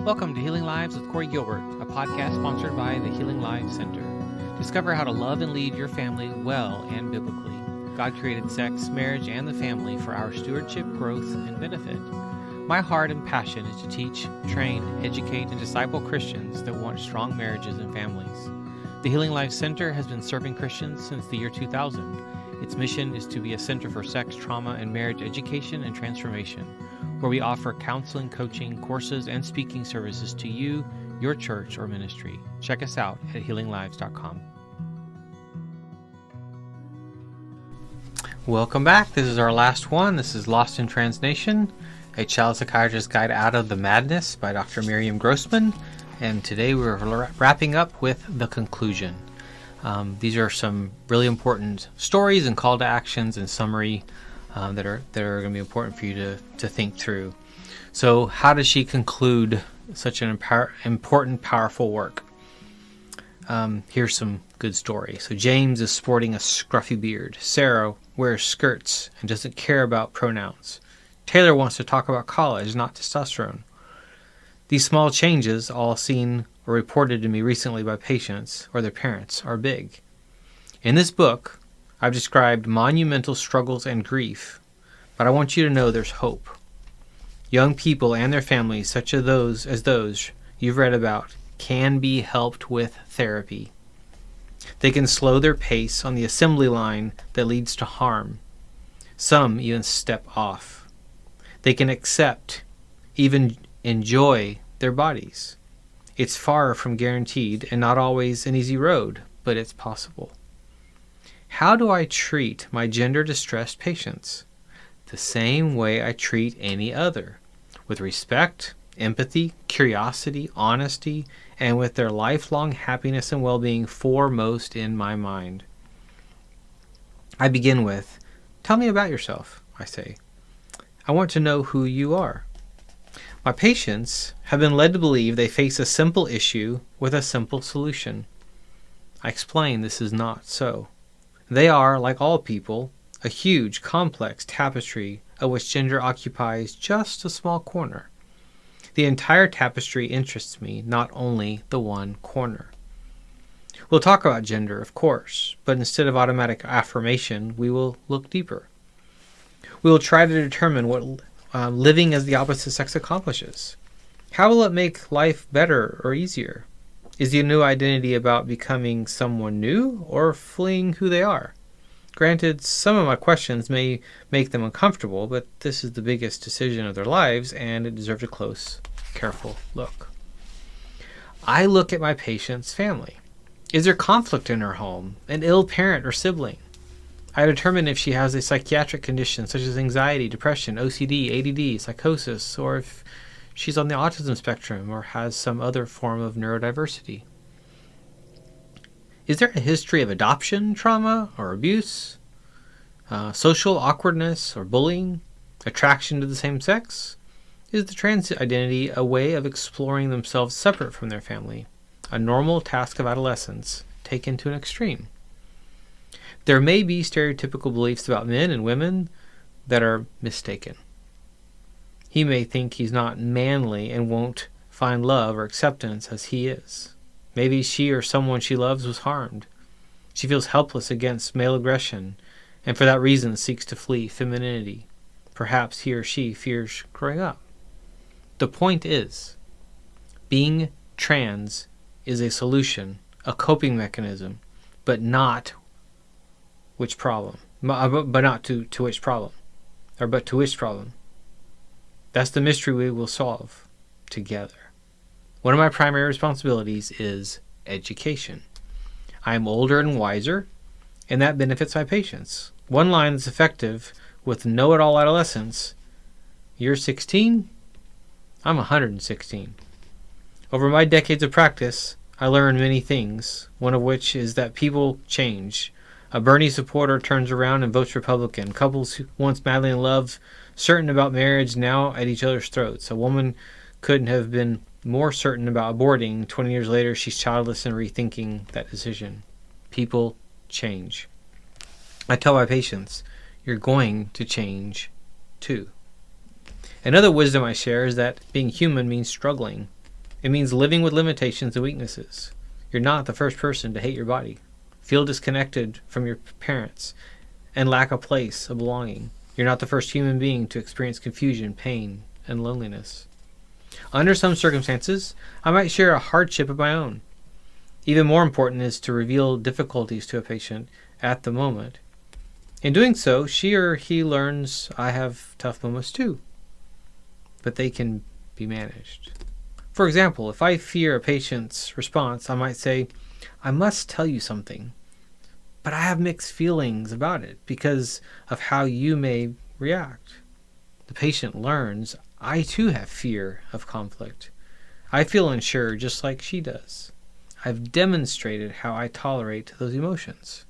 Welcome to Healing Lives with Corey Gilbert, a podcast sponsored by the Healing Lives Center. Discover how to love and lead your family well and biblically. God created sex, marriage, and the family for our stewardship, growth, and benefit. My heart and passion is to teach, train, educate, and disciple Christians that want strong marriages and families. The Healing Lives Center has been serving Christians since the year 2000. Its mission is to be a center for sex, trauma, and marriage education and transformation, where we offer counseling, coaching, courses, and speaking services to you, your church, or ministry. Check us out at healinglives.com. Welcome back. This is our last one. This is Lost in Translation, a child psychiatrist's guide out of the madness by Dr. Miriam Grossman. And today we're wrapping up with the conclusion. These are some really important stories and call to actions and summary that are going to be important for you to think through. So how does she conclude such an important, powerful work? Here's some good story. So James is sporting a scruffy beard. Sarah wears skirts and doesn't care about pronouns. Taylor wants to talk about college, not testosterone. These small changes, all seen or reported to me recently by patients or their parents, are big. In this book, I've described monumental struggles and grief, but I want you to know there's hope. Young people and their families, such as those you've read about, can be helped with therapy. They can slow their pace on the assembly line that leads to harm. Some even step off. They can accept, even enjoy their bodies. It's far from guaranteed and not always an easy road, but it's possible. How do I treat my gender-distressed patients? The same way I treat any other, with respect, empathy, curiosity, honesty, and with their lifelong happiness and well-being foremost in my mind. I begin with, "Tell me about yourself," I say. "I want to know who you are." My patients have been led to believe they face a simple issue with a simple solution. I explain this is not so. They are, like all people, a huge, complex tapestry of which gender occupies just a small corner. The entire tapestry interests me, not only the one corner. We'll talk about gender, of course, but instead of automatic affirmation, we will look deeper. We will try to determine what living as the opposite sex accomplishes. How will it make life better or easier? Is the new identity about becoming someone new or fleeing who they are? Granted, some of my questions may make them uncomfortable, but this is the biggest decision of their lives, and it deserves a close, careful look. I look at my patient's family. Is there conflict in her home, an ill parent or sibling? I determine if she has a psychiatric condition such as anxiety, depression, OCD, ADD, psychosis, or if she's on the autism spectrum or has some other form of neurodiversity. Is there a history of adoption, trauma, or abuse? Social awkwardness or bullying? Attraction to the same sex? Is the trans identity a way of exploring themselves separate from their family? A normal task of adolescence taken to an extreme. There may be stereotypical beliefs about men and women that are mistaken. He may think he's not manly and won't find love or acceptance as he is. Maybe she or someone she loves was harmed. She feels helpless against male aggression and for that reason seeks to flee femininity. Perhaps he or she fears growing up. The point is, being trans is a solution, a coping mechanism, but not which problem? But not to which problem? Or but to which problem? That's the mystery we will solve together. One of my primary responsibilities is education. I am older and wiser, and that benefits my patients. One line that's effective with know-it-all adolescents: "You're 16? I'm 116. Over my decades of practice, I learned many things, one of which is that people change. A Bernie supporter turns around and votes Republican. Couples who once madly in love, certain about marriage, now at each other's throats. A woman couldn't have been more certain about aborting. 20 years later, she's childless and rethinking that decision. People change. I tell my patients, you're going to change too. Another wisdom I share is that being human means struggling. It means living with limitations and weaknesses. You're not the first person to hate your body, feel disconnected from your parents, and lack a place of belonging. You're not the first human being to experience confusion, pain, and loneliness. Under some circumstances, I might share a hardship of my own. Even more important is to reveal difficulties to a patient at the moment. In doing so, she or he learns I have tough moments too, but they can be managed. For example, if I fear a patient's response, I might say, I must tell you something, but I have mixed feelings about it because of how you may react. The patient learns I too have fear of conflict. I feel unsure just like she does. I've demonstrated how I tolerate those emotions.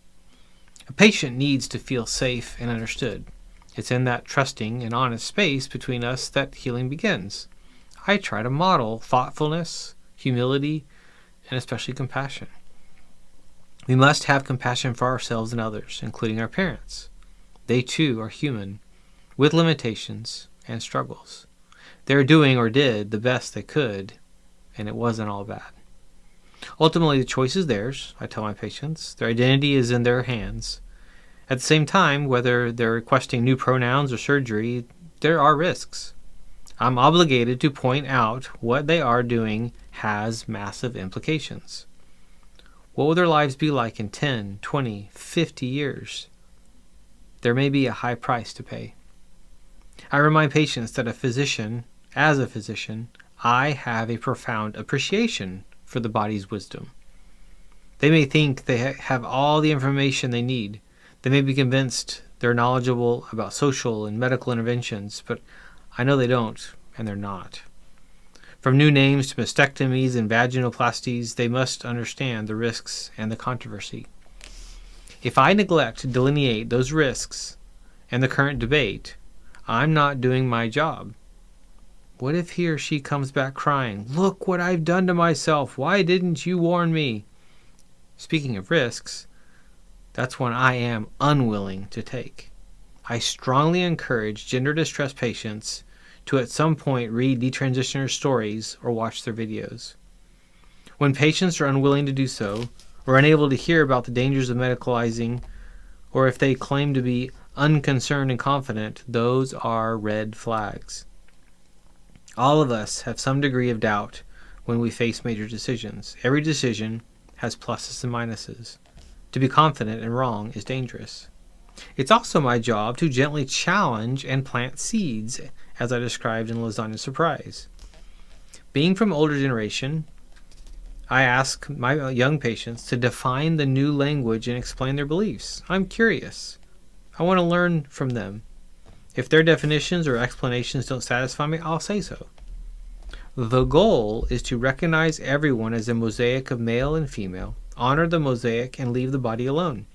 A patient needs to feel safe and understood. It's in that trusting and honest space between us that healing begins. I try to model thoughtfulness, humility, and especially compassion. We must have compassion for ourselves and others, including our parents. They too are human, with limitations and struggles. They're doing or did the best they could, and it wasn't all bad. Ultimately, the choice is theirs, I tell my patients. Their identity is in their hands. At the same time, whether they're requesting new pronouns or surgery, there are risks. I'm obligated to point out what they are doing has massive implications. What will their lives be like in 10, 20, 50 years? There may be a high price to pay. I remind patients that as a physician, I have a profound appreciation for the body's wisdom. They may think they have all the information they need. They may be convinced they're knowledgeable about social and medical interventions, but I know they don't, and they're not. From new names to mastectomies and vaginoplasties, they must understand the risks and the controversy. If I neglect to delineate those risks and the current debate, I'm not doing my job. What if he or she comes back crying, "Look what I've done to myself. Why didn't you warn me?" Speaking of risks, that's one I am unwilling to take. I strongly encourage gender-distressed patients to at some point read detransitioners' stories or watch their videos. When patients are unwilling to do so, or unable to hear about the dangers of medicalizing, or if they claim to be unconcerned and confident, those are red flags. All of us have some degree of doubt when we face major decisions. Every decision has pluses and minuses. To be confident and wrong is dangerous. It's also my job to gently challenge and plant seeds, as I described in Lasagna Surprise. Being from older generation, I ask my young patients to define the new language and explain their beliefs. I'm curious. I want to learn from them. If their definitions or explanations don't satisfy me, I'll say so. The goal is to recognize everyone as a mosaic of male and female, honor the mosaic, and leave the body alone.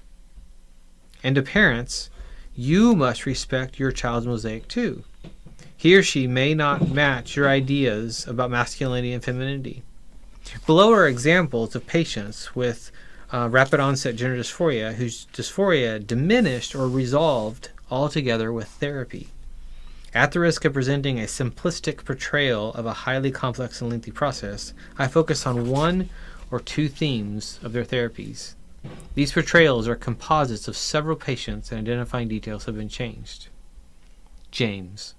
And to parents, you must respect your child's mosaic too. He or she may not match your ideas about masculinity and femininity. Below are examples of patients with rapid onset gender dysphoria whose dysphoria diminished or resolved altogether with therapy. At the risk of presenting a simplistic portrayal of a highly complex and lengthy process, I focus on one or two themes of their therapies. These portrayals are composites of several patients, and identifying details have been changed. James.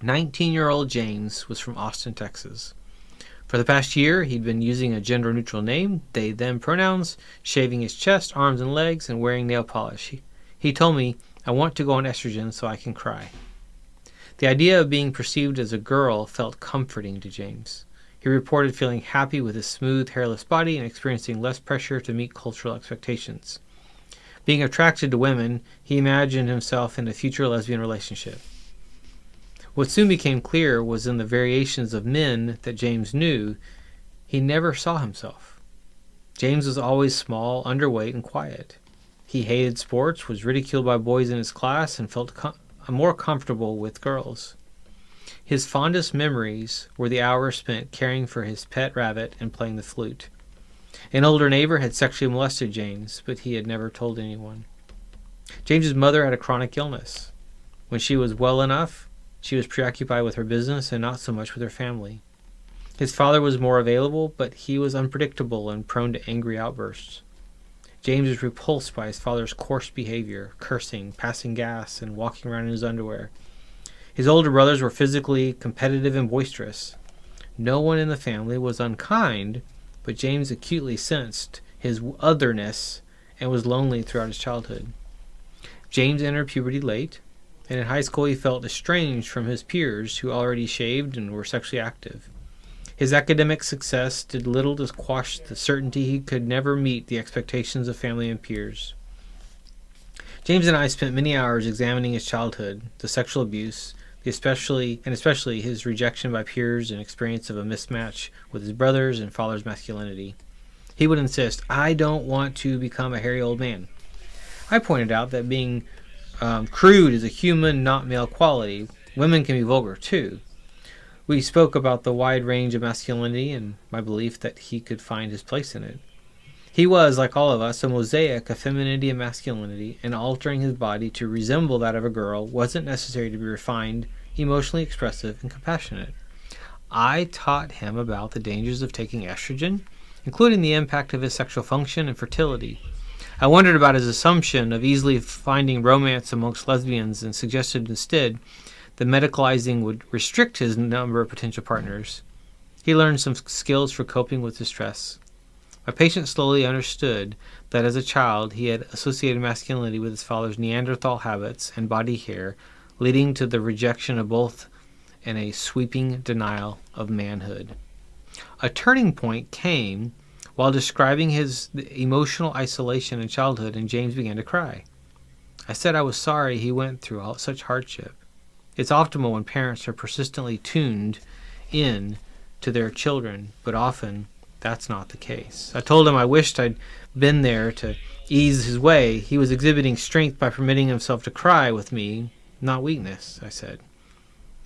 19-year-old James was from Austin, Texas. For the past year, he'd been using a gender-neutral name, they-them pronouns, shaving his chest, arms, and legs, and wearing nail polish. He told me, "I want to go on estrogen so I can cry." The idea of being perceived as a girl felt comforting to James. He reported feeling happy with his smooth, hairless body and experiencing less pressure to meet cultural expectations. Being attracted to women, he imagined himself in a future lesbian relationship. What soon became clear was in the variations of men that James knew, he never saw himself. James was always small, underweight, and quiet. He hated sports, was ridiculed by boys in his class, and felt more comfortable with girls. His fondest memories were the hours spent caring for his pet rabbit and playing the flute. An older neighbor had sexually molested James, but he had never told anyone. James's mother had a chronic illness. When she was well enough, she was preoccupied with her business and not so much with her family. His father was more available, but he was unpredictable and prone to angry outbursts. James was repulsed by his father's coarse behavior, cursing, passing gas, and walking around in his underwear. His older brothers were physically competitive and boisterous. No one in the family was unkind, but James acutely sensed his otherness and was lonely throughout his childhood. James entered puberty late, and in high school he felt estranged from his peers who already shaved and were sexually active. His academic success did little to quash the certainty he could never meet the expectations of family and peers. James and I spent many hours examining his childhood, the sexual abuse, especially his rejection by peers and experience of a mismatch with his brothers and father's masculinity. He would insist, "I don't want to become a hairy old man." I pointed out that being crude is a human, not male quality. Women can be vulgar too. We spoke about the wide range of masculinity and my belief that he could find his place in it. He was, like all of us, a mosaic of femininity and masculinity, and altering his body to resemble that of a girl wasn't necessary to be refined, emotionally expressive, and compassionate. I taught him about the dangers of taking estrogen, including the impact of his sexual function and fertility. I wondered about his assumption of easily finding romance amongst lesbians and suggested instead that medicalizing would restrict his number of potential partners. He learned some skills for coping with distress. My patient slowly understood that as a child he had associated masculinity with his father's Neanderthal habits and body hair, leading to the rejection of both and a sweeping denial of manhood. A turning point came while describing his emotional isolation in childhood, and James began to cry. I said I was sorry he went through such hardship. It's optimal when parents are persistently tuned in to their children, but often that's not the case. I told him I wished I'd been there to ease his way. He was exhibiting strength by permitting himself to cry with me, not weakness, I said.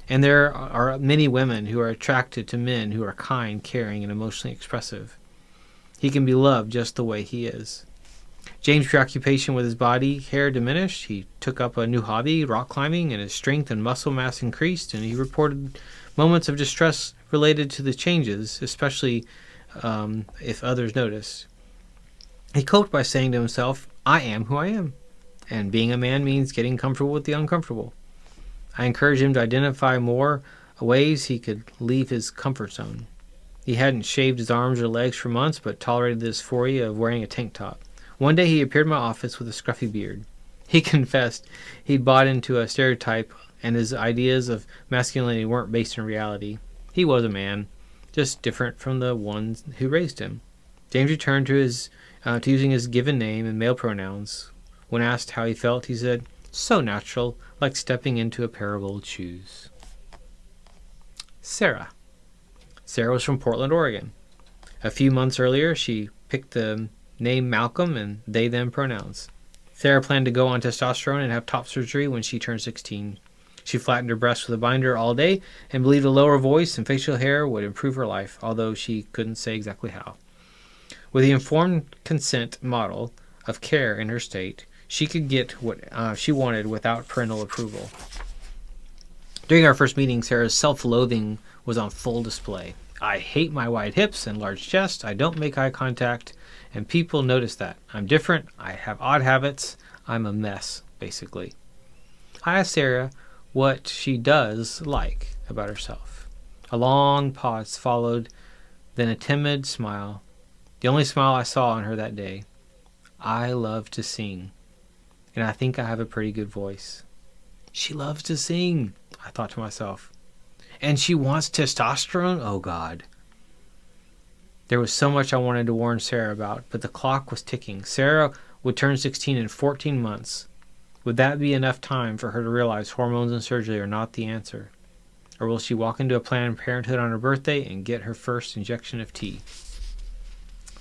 And there are many women who are attracted to men who are kind, caring, and emotionally expressive. He can be loved just the way he is. James' preoccupation with his body hair diminished. He took up a new hobby, rock climbing, and his strength and muscle mass increased, and he reported moments of distress related to the changes, especially if others noticed. He coped by saying to himself, "I am who I am," and being a man means getting comfortable with the uncomfortable. I encouraged him to identify more ways he could leave his comfort zone. He hadn't shaved his arms or legs for months, but tolerated the dysphoria of wearing a tank top. One day he appeared in my office with a scruffy beard. He confessed he'd bought into a stereotype and his ideas of masculinity weren't based in reality. He was a man, just different from the ones who raised him. James returned to using his given name and male pronouns. When asked how he felt, he said, "So natural, like stepping into a pair of old shoes." Sarah. Sarah was from Portland, Oregon. A few months earlier, she picked the name Malcolm and they-them pronouns. Sarah planned to go on testosterone and have top surgery when she turned 16. She flattened her breasts with a binder all day and believed a lower voice and facial hair would improve her life, although she couldn't say exactly how. With the informed consent model of care in her state, she could get what she wanted without parental approval. During our first meeting, Sarah's self-loathing was on full display. "I hate my wide hips and large chest. I don't make eye contact, and people notice that. I'm different. I have odd habits. I'm a mess," basically. I asked Sarah what she does like about herself. A long pause followed, then a timid smile. The only smile I saw on her that day. "I love to sing, and I think I have a pretty good voice." She loves to sing, I thought to myself. And she wants testosterone? Oh, God. There was so much I wanted to warn Sarah about, but the clock was ticking. Sarah would turn 16 in 14 months. Would that be enough time for her to realize hormones and surgery are not the answer? Or will she walk into a Planned Parenthood on her birthday and get her first injection of tea?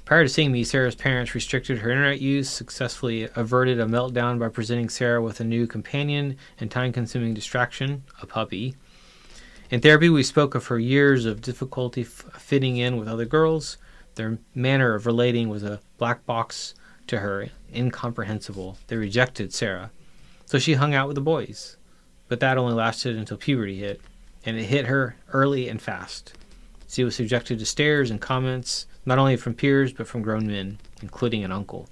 Prior to seeing me, Sarah's parents restricted her internet use, successfully averted a meltdown by presenting Sarah with a new companion and time-consuming distraction, a puppy. In therapy, we spoke of her years of difficulty fitting in with other girls. Their manner of relating was a black box to her, incomprehensible. They rejected Sarah, so she hung out with the boys. But that only lasted until puberty hit, and it hit her early and fast. She was subjected to stares and comments, not only from peers, but from grown men, including an uncle.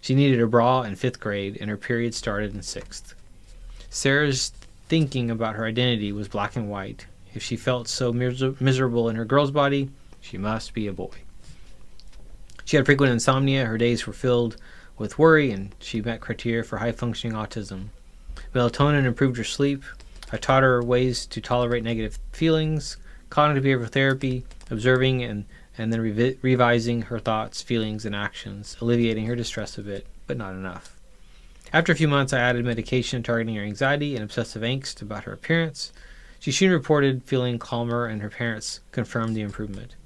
She needed a bra in 5th grade, and her period started in 6th. Sarah's thinking about her identity was black and white. If she felt so miserable in her girl's body, she must be a boy. She had frequent insomnia. Her days were filled with worry, and she met criteria for high-functioning autism. Melatonin improved her sleep. I taught her ways to tolerate negative feelings, cognitive behavioral therapy, observing and then revising her thoughts, feelings, and actions, alleviating her distress a bit, but not enough. After a few months, I added medication targeting her anxiety and obsessive angst about her appearance. She soon reported feeling calmer, and her parents confirmed the improvement.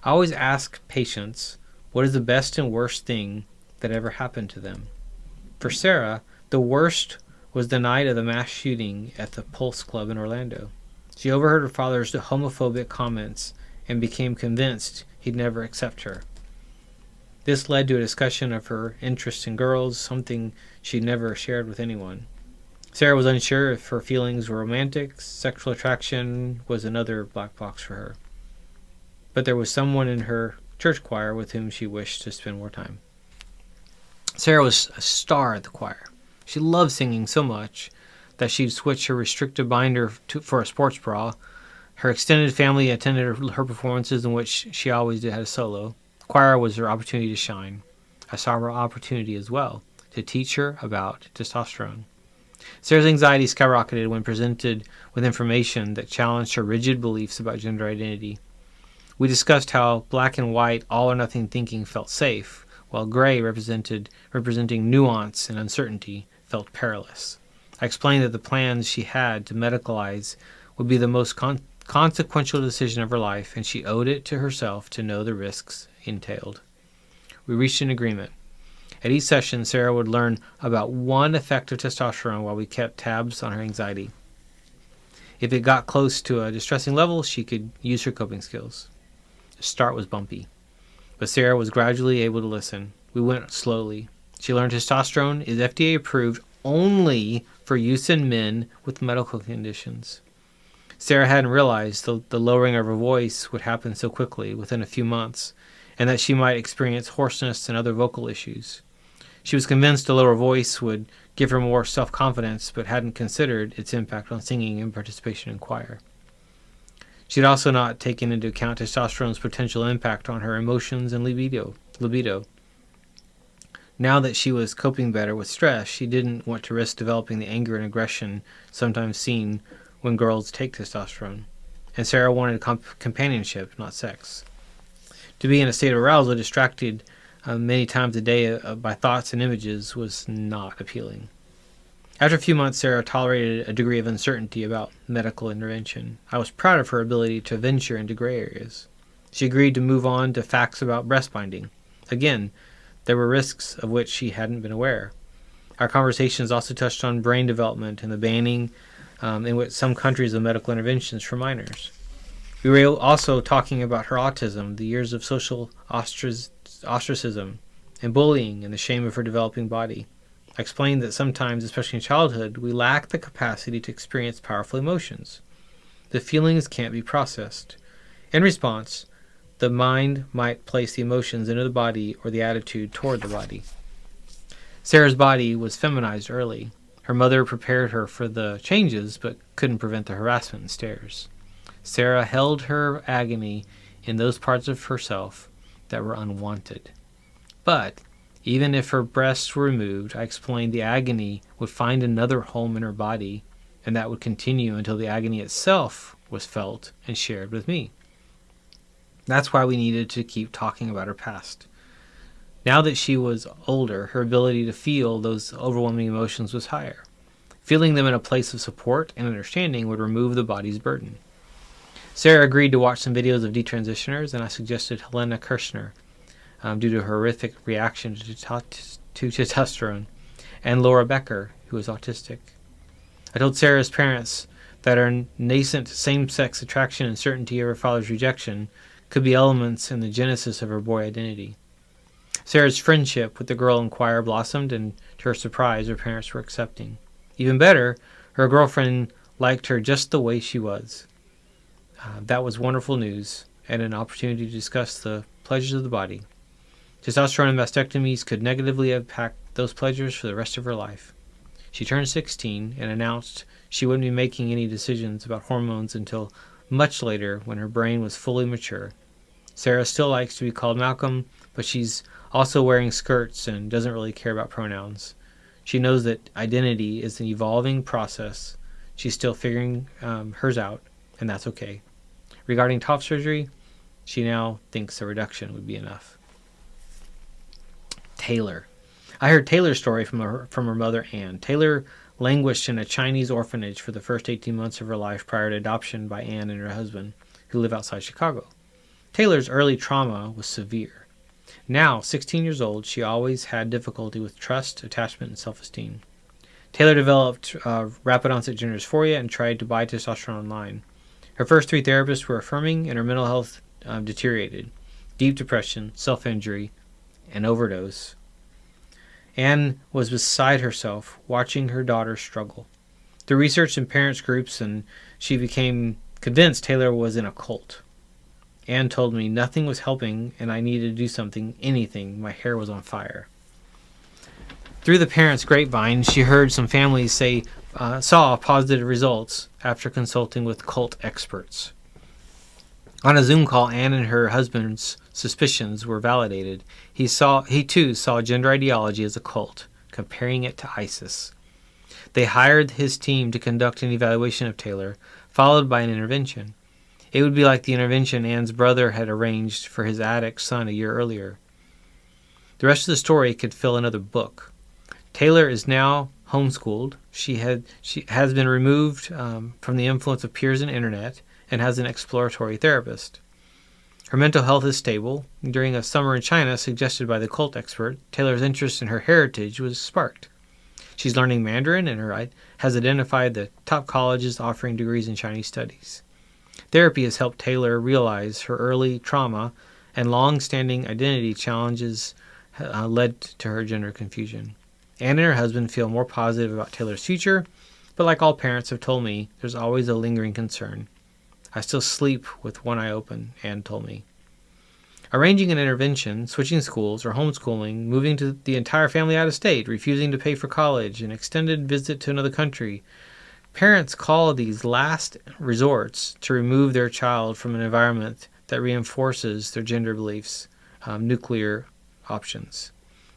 I always ask patients, what is the best and worst thing that ever happened to them? For Sarah, the worst was the night of the mass shooting at the Pulse Club in Orlando. She overheard her father's homophobic comments and became convinced he'd never accept her. This led to a discussion of her interest in girls, something she'd never shared with anyone. Sarah was unsure if her feelings were romantic. Sexual attraction was another black box for her. But there was someone in her church choir with whom she wished to spend more time. Sarah was a star at the choir. She loved singing so much that she'd switch her restrictive binder for a sports bra. Her extended family attended her performances, in which she always had a solo. Choir was her opportunity to shine. I saw her opportunity as well to teach her about testosterone. Sarah's anxiety skyrocketed when presented with information that challenged her rigid beliefs about gender identity. We discussed how black and white, all or nothing thinking felt safe, while gray, representing nuance and uncertainty, felt perilous. I explained that the plans she had to medicalize would be the most consequential decision of her life, and she owed it to herself to know the risks entailed. We reached an agreement. At each session, Sarah would learn about one effect of testosterone while we kept tabs on her anxiety. If it got close to a distressing level, she could use her coping skills. The start was bumpy, but Sarah was gradually able to listen. We went slowly. She learned testosterone is FDA approved only for use in men with medical conditions. Sarah hadn't realized the lowering of her voice would happen so quickly, within a few months, and that she might experience hoarseness and other vocal issues. She was convinced a lower voice would give her more self-confidence, but hadn't considered its impact on singing and participation in choir. She had also not taken into account testosterone's potential impact on her emotions and libido. Now that she was coping better with stress, she didn't want to risk developing the anger and aggression sometimes seen when girls take testosterone. And Sarah wanted companionship, not sex. To be in a state of arousal, distracted many times a day by thoughts and images, was not appealing. After a few months, Sarah tolerated a degree of uncertainty about medical intervention. I was proud of her ability to venture into gray areas. She agreed to move on to facts about breast binding. Again, there were risks of which she hadn't been aware. Our conversations also touched on brain development and the banning in which some countries of medical interventions for minors. We were also talking about her autism, the years of social ostracism, and bullying, and the shame of her developing body. I explained that sometimes, especially in childhood, we lack the capacity to experience powerful emotions. The feelings can't be processed. In response, the mind might place the emotions into the body or the attitude toward the body. Sarah's body was feminized early. Her mother prepared her for the changes, but couldn't prevent the harassment and stares. Sarah held her agony in those parts of herself that were unwanted. But even if her breasts were removed, I explained the agony would find another home in her body, and that would continue until the agony itself was felt and shared with me. That's why we needed to keep talking about her past. Now that she was older, her ability to feel those overwhelming emotions was higher. Feeling them in a place of support and understanding would remove the body's burden. Sarah agreed to watch some videos of detransitioners, and I suggested Helena Kirshner, due to her horrific reaction to testosterone, and Laura Becker, who is autistic. I told Sarah's parents that her nascent same-sex attraction and certainty of her father's rejection could be elements in the genesis of her boy identity. Sarah's friendship with the girl in choir blossomed, and to her surprise, her parents were accepting. Even better, her girlfriend liked her just the way she was. That was wonderful news and an opportunity to discuss the pleasures of the body. Testosterone and mastectomies could negatively impact those pleasures for the rest of her life. She turned 16 and announced she wouldn't be making any decisions about hormones until much later when her brain was fully mature. Sarah still likes to be called Malcolm, but she's also wearing skirts and doesn't really care about pronouns. She knows that identity is an evolving process. She's still figuring hers out, and that's okay. Regarding top surgery, she now thinks a reduction would be enough. Taylor. I heard Taylor's story from her mother, Anne. Taylor languished in a Chinese orphanage for the first 18 months of her life prior to adoption by Anne and her husband, who live outside Chicago. Taylor's early trauma was severe. Now, 16 years old, she always had difficulty with trust, attachment, and self-esteem. Taylor developed rapid onset gender dysphoria and tried to buy testosterone online. Her first 3 therapists were affirming, and her mental health deteriorated. Deep depression, self-injury, and overdose. Anne was beside herself, watching her daughter struggle. Through research in parents' groups, and she became convinced Taylor was in a cult. Anne told me nothing was helping, and I needed to do something, anything. My hair was on fire. Through the parents' grapevine, she heard some families saw positive results after consulting with cult experts. On a Zoom call, Anne and her husband's suspicions were validated. He too saw gender ideology as a cult, comparing it to ISIS. They hired his team to conduct an evaluation of Taylor, followed by an intervention. It would be like the intervention Anne's brother had arranged for his addict son a year earlier. The rest of the story could fill another book. Taylor is now homeschooled. She has been removed from the influence of peers and internet and has an exploratory therapist. Her mental health is stable. During a summer in China suggested by the cult expert, Taylor's interest in her heritage was sparked. She's learning Mandarin and has identified the top colleges offering degrees in Chinese studies. Therapy has helped Taylor realize her early trauma and long-standing identity challenges led to her gender confusion. Anne and her husband feel more positive about Taylor's future, but like all parents have told me, there's always a lingering concern. I still sleep with one eye open, Anne told me. Arranging an intervention, switching schools, or homeschooling, moving to the entire family out of state, refusing to pay for college, an extended visit to another country. Parents call these last resorts to remove their child from an environment that reinforces their gender beliefs, nuclear options.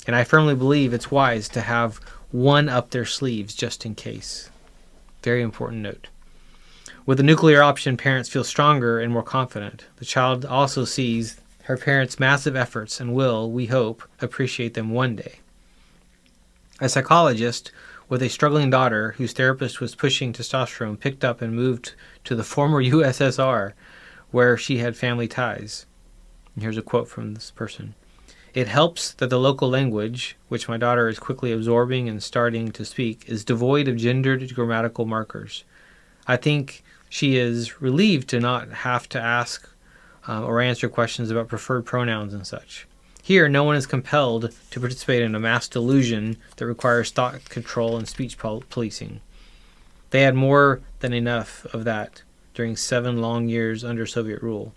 And I firmly believe it's wise to have one up their sleeves just in case. Very important note. With the nuclear option, parents feel stronger and more confident. The child also sees her parents' massive efforts and will, we hope, appreciate them one day. A psychologist with a struggling daughter whose therapist was pushing testosterone picked up and moved to the former USSR where she had family ties. And here's a quote from this person. It helps that the local language, which my daughter is quickly absorbing and starting to speak, is devoid of gendered grammatical markers. I think she is relieved to not have to ask or answer questions about preferred pronouns and such. Here, no one is compelled to participate in a mass delusion that requires thought control and speech policing. They had more than enough of that during 7 long years under Soviet rule.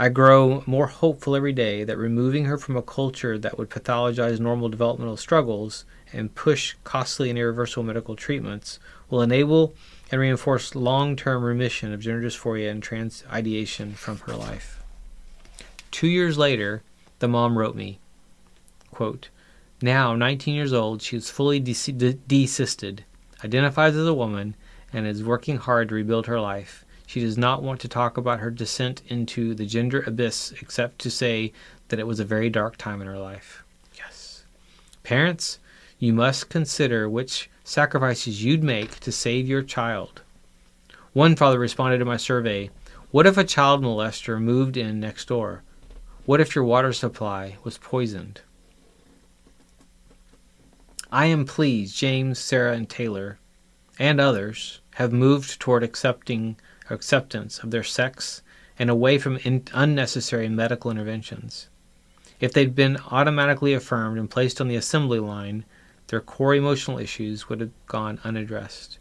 I grow more hopeful every day that removing her from a culture that would pathologize normal developmental struggles and push costly and irreversible medical treatments will enable and reinforce long-term remission of gender dysphoria and trans ideation from her life. 2 years later, the mom wrote me, quote, now 19 years old, she is fully desisted, identifies as a woman, and is working hard to rebuild her life. She does not want to talk about her descent into the gender abyss except to say that it was a very dark time in her life. Yes. Parents, you must consider which sacrifices you'd make to save your child. One father responded to my survey, what if a child molester moved in next door? What if your water supply was poisoned? I am pleased James, Sarah, and Taylor, and others, have moved toward acceptance of their sex and away from unnecessary medical interventions. If they'd been automatically affirmed and placed on the assembly line, their core emotional issues would have gone unaddressed.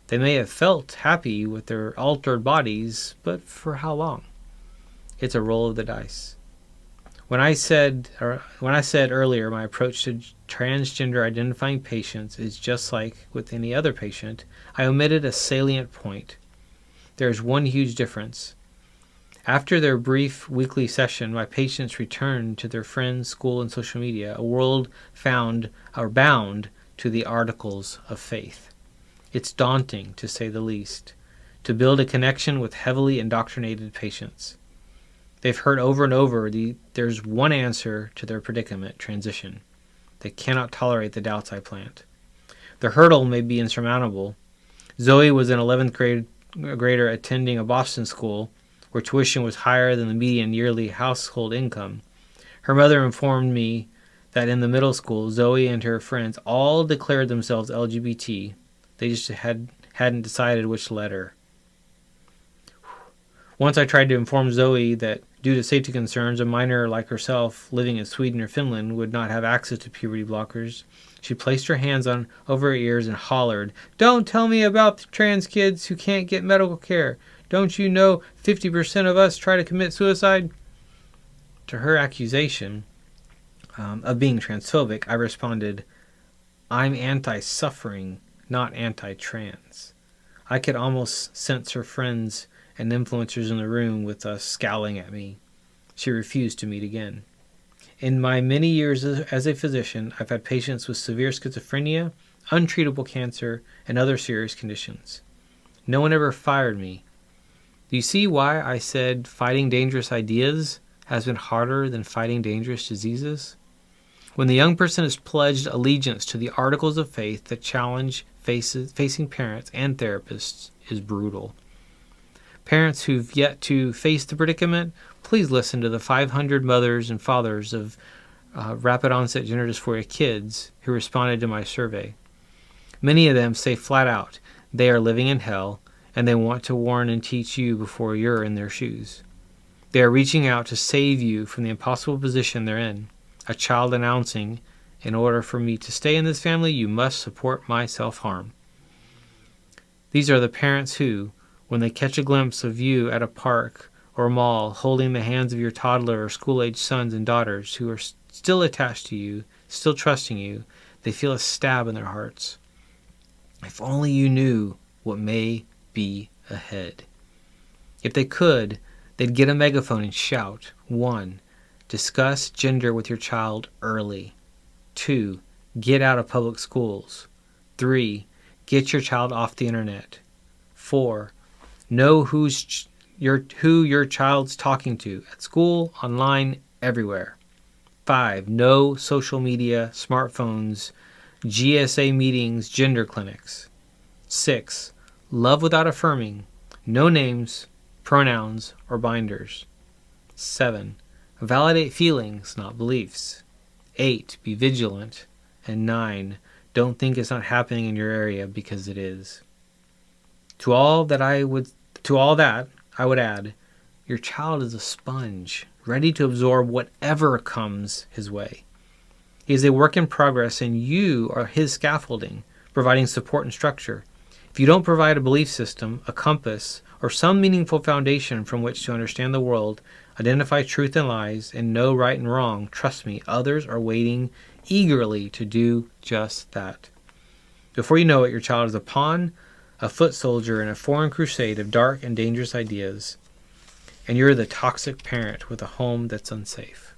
They may have felt happy with their altered bodies, but for how long? It's a roll of the dice. When I said earlier my approach to transgender identifying patients is just like with any other patient, I omitted a salient point. There is one huge difference. After their brief weekly session, my patients return to their friends, school, and social media, a world bound to the articles of faith. It's daunting, to say the least, to build a connection with heavily indoctrinated patients. They've heard over and over there's one answer to their predicament, transition. They cannot tolerate the doubts I plant. The hurdle may be insurmountable. Zoe was an 11th grader attending a Boston school where tuition was higher than the median yearly household income. Her mother informed me that in the middle school, Zoe and her friends all declared themselves LGBT. They just hadn't decided which letter. Once I tried to inform Zoe that due to safety concerns, a minor like herself living in Sweden or Finland would not have access to puberty blockers. She placed her hands over her ears and hollered, "Don't tell me about the trans kids who can't get medical care. Don't you know 50% of us try to commit suicide?" To her accusation of being transphobic, I responded, "I'm anti-suffering, not anti-trans." I could almost sense her friends and influencers in the room with us scowling at me. She refused to meet again. In my many years as a physician, I've had patients with severe schizophrenia, untreatable cancer, and other serious conditions. No one ever fired me. Do you see why I said fighting dangerous ideas has been harder than fighting dangerous diseases? When the young person is pledged allegiance to the articles of faith, the challenge facing parents and therapists is brutal. Parents who've yet to face the predicament, please listen to the 500 mothers and fathers of rapid onset gender dysphoria kids who responded to my survey. Many of them say flat out they are living in hell and they want to warn and teach you before you're in their shoes. They are reaching out to save you from the impossible position they're in. A child announcing, "In order for me to stay in this family, you must support my self-harm." These are the parents who, when they catch a glimpse of you at a park or mall holding the hands of your toddler or school-age sons and daughters who are still attached to you, still trusting you, they feel a stab in their hearts. If only you knew what may be ahead. If they could, they'd get a megaphone and shout. 1. Discuss gender with your child early. 2. Get out of public schools. 3. Get your child off the internet. 4. Know who your child's talking to at school, online, everywhere. 5. No social media, smartphones, GSA meetings, gender clinics. 6. Love without affirming. No names, pronouns, or binders. 7. Validate feelings, not beliefs. 8. Be vigilant. And 9. Don't think it's not happening in your area because it is. To all that I would add, your child is a sponge, ready to absorb whatever comes his way. He is a work in progress, and you are his scaffolding, providing support and structure. If you don't provide a belief system, a compass, or some meaningful foundation from which to understand the world, identify truth and lies, and know right and wrong, trust me, others are waiting eagerly to do just that. Before you know it, your child is a pawn, a foot soldier in a foreign crusade of dark and dangerous ideas, and you're the toxic parent with a home that's unsafe.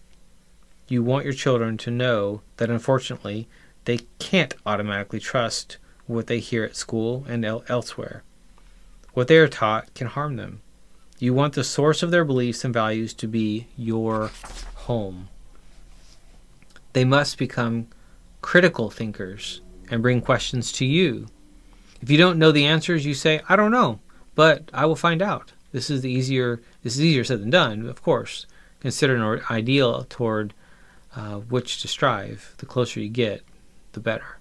You want your children to know that unfortunately they can't automatically trust what they hear at school and elsewhere. What they are taught can harm them. You want the source of their beliefs and values to be your home. They must become critical thinkers and bring questions to you. If you don't know the answers, you say, "I don't know, but I will find out." This is easier said than done, of course. Consider an ideal toward which to strive. The closer you get, the better.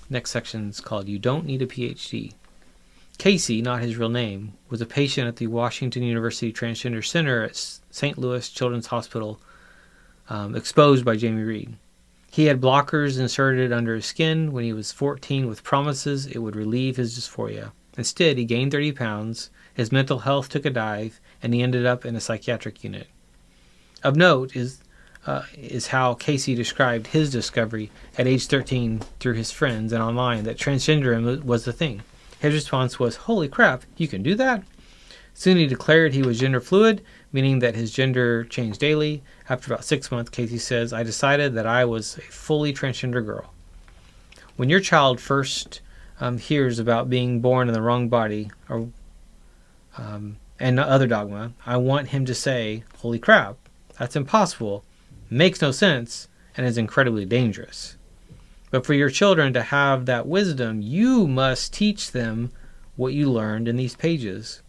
Next section is called "You Don't Need a PhD." Casey, not his real name, was a patient at the Washington University Transgender Center at St. Louis Children's Hospital, exposed by Jamie Reed. He had blockers inserted under his skin when he was 14 with promises it would relieve his dysphoria. Instead, he gained 30 pounds, his mental health took a dive, and he ended up in a psychiatric unit. Of note is how Casey described his discovery at age 13 through his friends and online that transgender was the thing. His response was, "Holy crap, you can do that?" Soon he declared he was gender fluid, meaning that his gender changed daily. After about 6 months, Casey says, "I decided that I was a fully transgender girl." When your child first hears about being born in the wrong body and other dogma, I want him to say, "Holy crap, that's impossible, makes no sense, and is incredibly dangerous." But for your children to have that wisdom, you must teach them what you learned in these pages.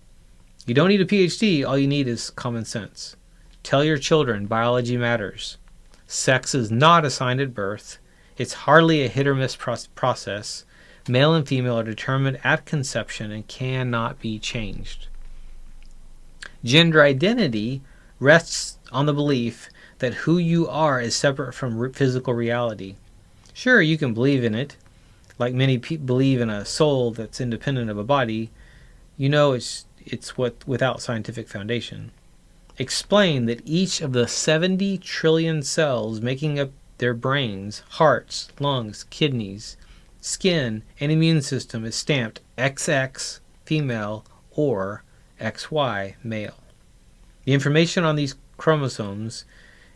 You don't need a PhD, all you need is common sense. Tell your children biology matters. Sex is not assigned at birth. It's hardly a hit or miss process. Male and female are determined at conception and cannot be changed. Gender identity rests on the belief that who you are is separate from physical reality. Sure, you can believe in it, like many people believe in a soul that's independent of a body. You know it's without scientific foundation. Explain that each of the 70 trillion cells making up their brains, hearts, lungs, kidneys, skin, and immune system is stamped XX female or XY male. The information on these chromosomes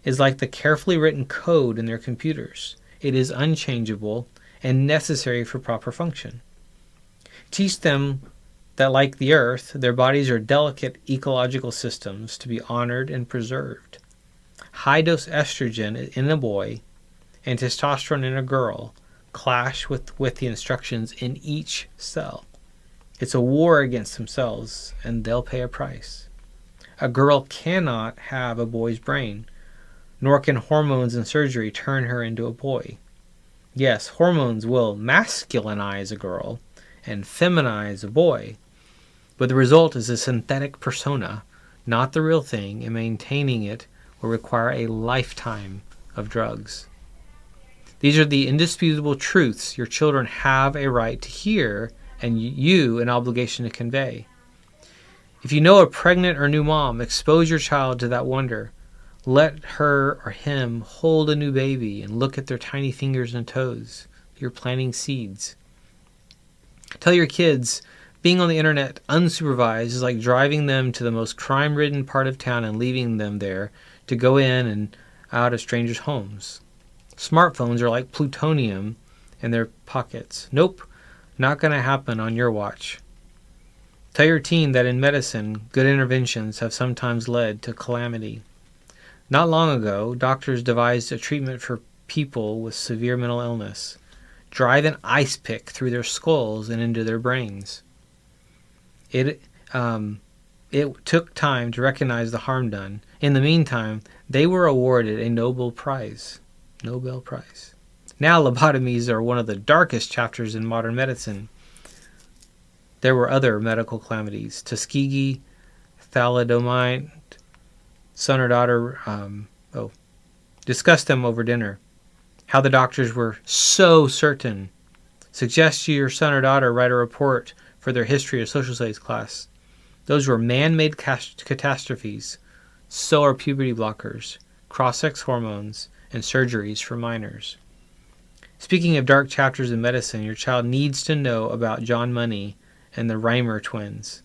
is like the carefully written code in their computers. It is unchangeable and necessary for proper function. Teach them that, like the earth, their bodies are delicate ecological systems to be honored and preserved. High-dose estrogen in a boy and testosterone in a girl clash with the instructions in each cell. It's a war against themselves, and they'll pay a price. A girl cannot have a boy's brain, nor can hormones and surgery turn her into a boy. Yes, hormones will masculinize a girl and feminize a boy, but the result is a synthetic persona, not the real thing, and maintaining it will require a lifetime of drugs. These are the indisputable truths your children have a right to hear and you an obligation to convey. If you know a pregnant or new mom, expose your child to that wonder. Let her or him hold a new baby and look at their tiny fingers and toes. You're planting seeds. Tell your kids being on the internet unsupervised is like driving them to the most crime-ridden part of town and leaving them there to go in and out of strangers' homes. Smartphones are like plutonium in their pockets. Nope, not going to happen on your watch. Tell your teen that in medicine, good interventions have sometimes led to calamity. Not long ago, doctors devised a treatment for people with severe mental illness. Drive an ice pick through their skulls and into their brains. It took time to recognize the harm done. In the meantime, they were awarded a Nobel Prize. Now lobotomies are one of the darkest chapters in modern medicine. There were other medical calamities. Tuskegee, thalidomide, son or daughter, discussed them over dinner. How the doctors were so certain. Suggest your son or daughter write a report for their history or social studies class. Those were man-made catastrophes. So are puberty blockers, cross-sex hormones, and surgeries for minors. Speaking of dark chapters in medicine, your child needs to know about John Money and the Reimer twins.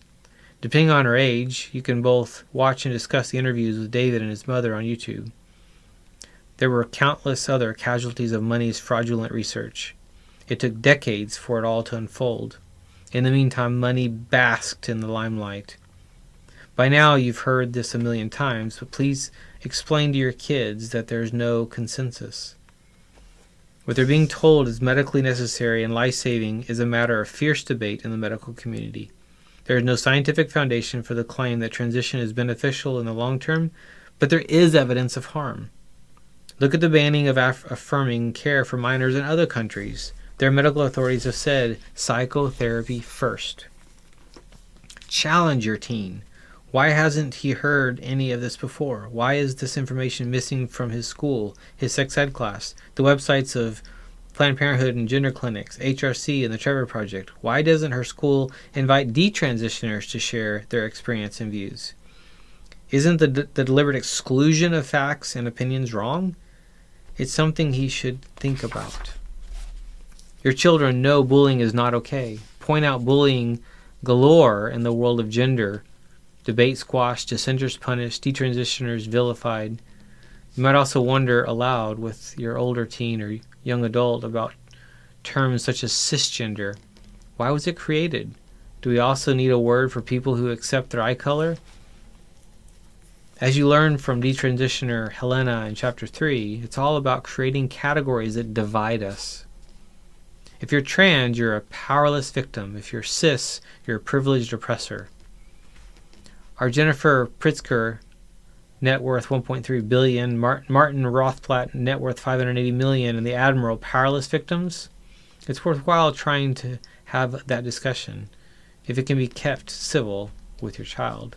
Depending on her age, you can both watch and discuss the interviews with David and his mother on YouTube. There were countless other casualties of Money's fraudulent research. It took decades for it all to unfold. In the meantime, Money basked in the limelight. By now, you've heard this a million times, but please explain to your kids that there's no consensus. What they're being told is medically necessary and life-saving is a matter of fierce debate in the medical community. There is no scientific foundation for the claim that transition is beneficial in the long term, but there is evidence of harm. Look at the banning of affirming care for minors in other countries. Their medical authorities have said psychotherapy first. Challenge your teen. Why hasn't he heard any of this before? Why is this information missing from his school, his sex ed class, the websites of Planned Parenthood and gender clinics, HRC and the Trevor Project? Why doesn't her school invite detransitioners to share their experience and views? Isn't the deliberate exclusion of facts and opinions wrong? It's something he should think about. Your children know bullying is not okay. Point out bullying galore in the world of gender. Debate squashed, dissenters punished, detransitioners vilified. You might also wonder aloud with your older teen or young adult about terms such as cisgender. Why was it created? Do we also need a word for people who accept their eye color? As you learn from detransitioner Helena in Chapter 3, it's all about creating categories that divide us. If you're trans, you're a powerless victim. If you're cis, you're a privileged oppressor. Are Jennifer Pritzker, net worth $1.3 billion, Martin Rothblatt, net worth $580 million, and the Admiral powerless victims? It's worthwhile trying to have that discussion, if it can be kept civil with your child.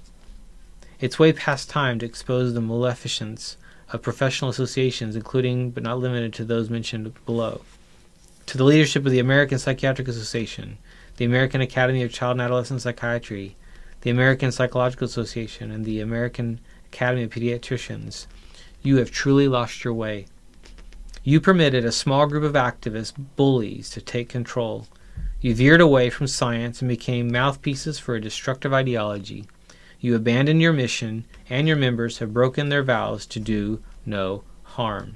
It's way past time to expose the maleficence of professional associations, including but not limited to those mentioned below. To the leadership of the American Psychiatric Association, the American Academy of Child and Adolescent Psychiatry, the American Psychological Association, and the American Academy of Pediatricians, you have truly lost your way. You permitted a small group of activists, bullies, to take control. You veered away from science and became mouthpieces for a destructive ideology. You abandoned your mission, and your members have broken their vows to do no harm.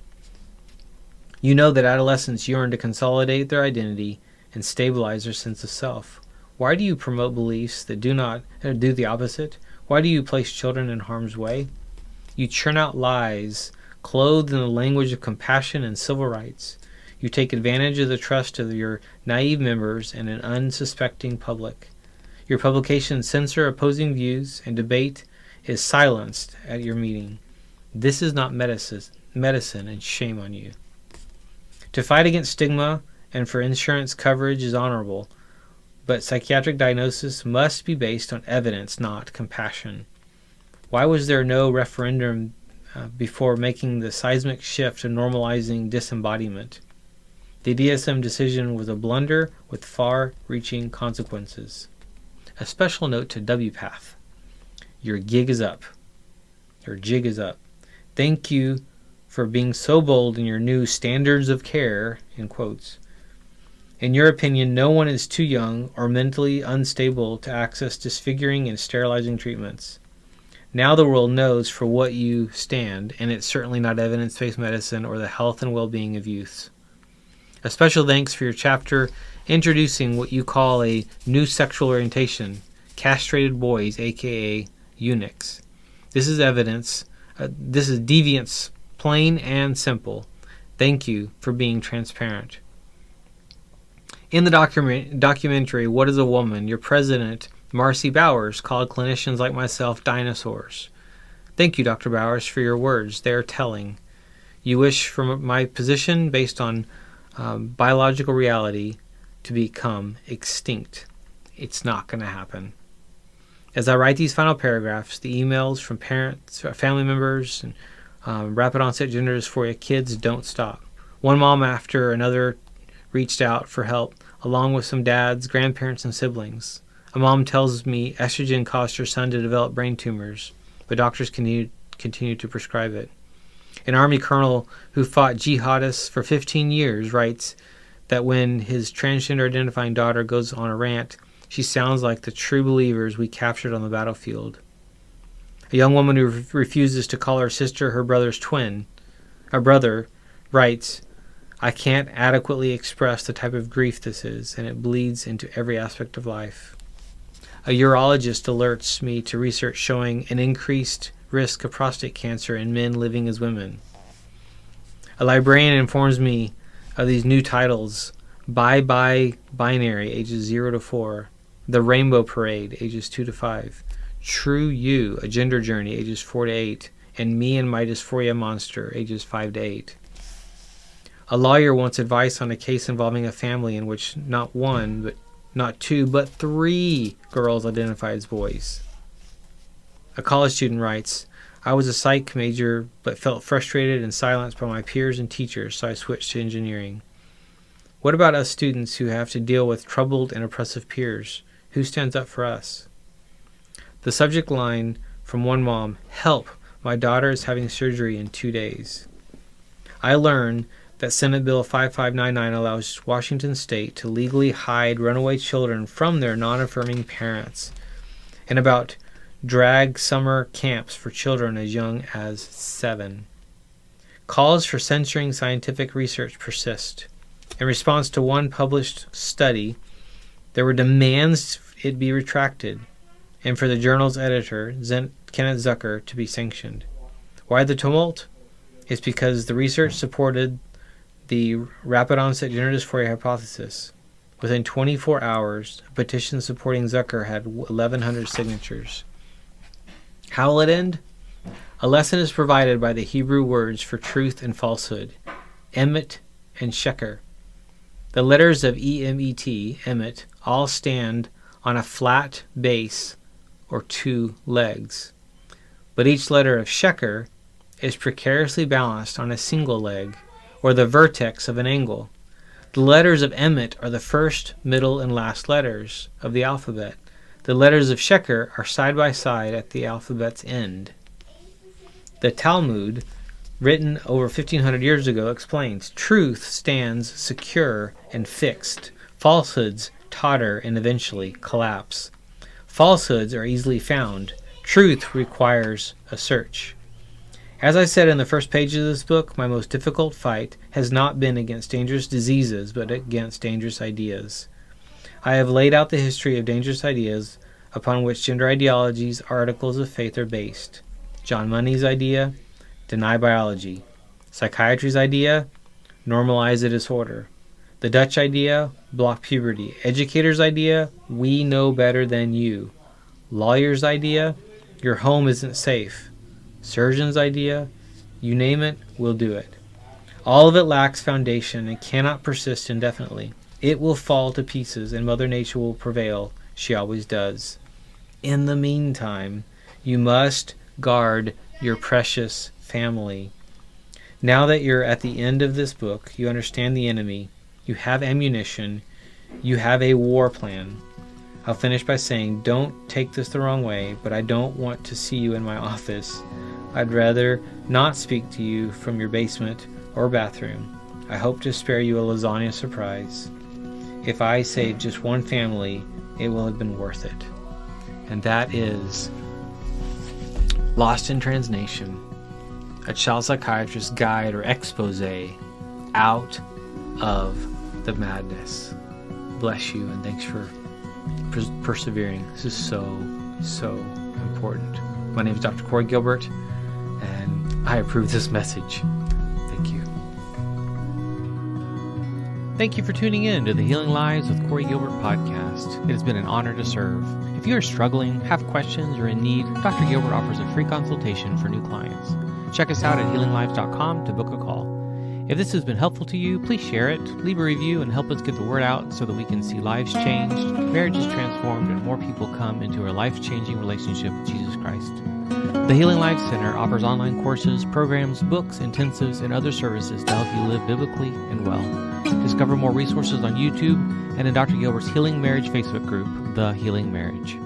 You know that adolescents yearn to consolidate their identity and stabilize their sense of self. Why do you promote beliefs that do the opposite? Why do you place children in harm's way? You churn out lies, clothed in the language of compassion and civil rights. You take advantage of the trust of your naive members and an unsuspecting public. Your publications censor opposing views, and debate is silenced at your meeting. This is not medicine, and shame on you. To fight against stigma and for insurance coverage is honorable, but psychiatric diagnosis must be based on evidence, not compassion. Why was there no referendum before making the seismic shift to normalizing disembodiment? The DSM decision was a blunder with far-reaching consequences. A special note to WPATH. Your gig is up. Your jig is up. Thank you for being so bold in your new standards of care, in quotes. In your opinion, no one is too young or mentally unstable to access disfiguring and sterilizing treatments. Now the world knows for what you stand, and it's certainly not evidence-based medicine or the health and well-being of youths. A special thanks for your chapter introducing what you call a new sexual orientation, castrated boys, aka eunuchs. This is evidence. This is deviance, plain and simple. Thank you for being transparent. In the documentary, What is a Woman?, your president, Marcy Bowers, called clinicians like myself dinosaurs. Thank you, Dr. Bowers, for your words. They are telling. You wish for my position based on biological reality to become extinct. It's not going to happen. As I write these final paragraphs, the emails from parents, family members, and rapid onset gender dysphoria kids don't stop. One mom after another reached out for help, along with some dads, grandparents, and siblings. A mom tells me estrogen caused her son to develop brain tumors, but doctors continue to prescribe it. An Army colonel who fought jihadists for 15 years writes that when his transgender identifying daughter goes on a rant, she sounds like the true believers we captured on the battlefield. A young woman who refuses to call her sister her brother's twin, a brother, writes, I can't adequately express the type of grief this is, and it bleeds into every aspect of life. A urologist alerts me to research showing an increased risk of prostate cancer in men living as women. A librarian informs me of these new titles: Bye Binary, ages 0 to 4, The Rainbow Parade, ages 2 to 5, True You, A Gender Journey, ages 4 to 8, and Me and My Dysphoria Monster, ages 5 to 8. A lawyer wants advice on a case involving a family in which not one, but not two, but 3 girls identify as boys. A college student writes, I was a psych major but felt frustrated and silenced by my peers and teachers, so I switched to engineering. What about us students who have to deal with troubled and oppressive peers? Who stands up for us? The subject line from one mom, help, my daughter is having surgery in 2 days. I learned that Senate Bill 5599 allows Washington State to legally hide runaway children from their non-affirming parents, and about drag summer camps for children as young as 7. Calls for censoring scientific research persist. In response to one published study, there were demands it be retracted, and for the journal's editor, Kenneth Zucker, to be sanctioned. Why the tumult? It's because the research supported the rapid onset gender dysphoria hypothesis. Within 24 hours, a petition supporting Zucker had 1,100 signatures. How will it end? A lesson is provided by the Hebrew words for truth and falsehood, emet and sheker. The letters of E-M-E-T, emet, all stand on a flat base or 2 legs. But each letter of sheker is precariously balanced on a single leg, or the vertex of an angle. The letters of emet are the first, middle, and last letters of the alphabet. The letters of sheker are side by side at the alphabet's end. The Talmud, written over 1,500 years ago, explains, truth stands secure and fixed. Falsehoods totter and eventually collapse. Falsehoods are easily found. Truth requires a search. As I said in the first pages of this book, my most difficult fight has not been against dangerous diseases, but against dangerous ideas. I have laid out the history of dangerous ideas upon which gender ideologies, articles of faith are based. John Money's idea, deny biology. Psychiatry's idea, normalize a disorder. The Dutch idea, block puberty. Educator's idea, we know better than you. Lawyer's idea, your home isn't safe. Surgeon's idea, you name it, we'll do it. All of it lacks foundation and cannot persist indefinitely. It will fall to pieces and Mother Nature will prevail. She always does. In the meantime, you must guard your precious family. Now that you're at the end of this book, you understand the enemy, you have ammunition, you have a war plan. I'll finish by saying, don't take this the wrong way, but I don't want to see you in my office. I'd rather not speak to you from your basement or bathroom. I hope to spare you a lasagna surprise. If I saved just one family, it will have been worth it. And that is Lost in Translation, a child psychiatrist's guide or expose out of the madness. Bless you and thanks for persevering. This is so important. My name is Dr. Corey Gilbert, and I approve this message. Thank you. Thank you for tuning in to the Healing Lives with Corey Gilbert podcast. It has been an honor to serve. If you are struggling, have questions, or in need, Dr. Gilbert offers a free consultation for new clients. Check us out at healinglives.com to book a call. If this has been helpful to you, please share it, leave a review, and help us get the word out so that we can see lives changed, marriages transformed, and more people come into a life-changing relationship with Jesus Christ. The Healing Lives Center offers online courses, programs, books, intensives, and other services to help you live biblically and well. Discover more resources on YouTube and in Dr. Gilbert's Healing Marriage Facebook group, The Healing Marriage.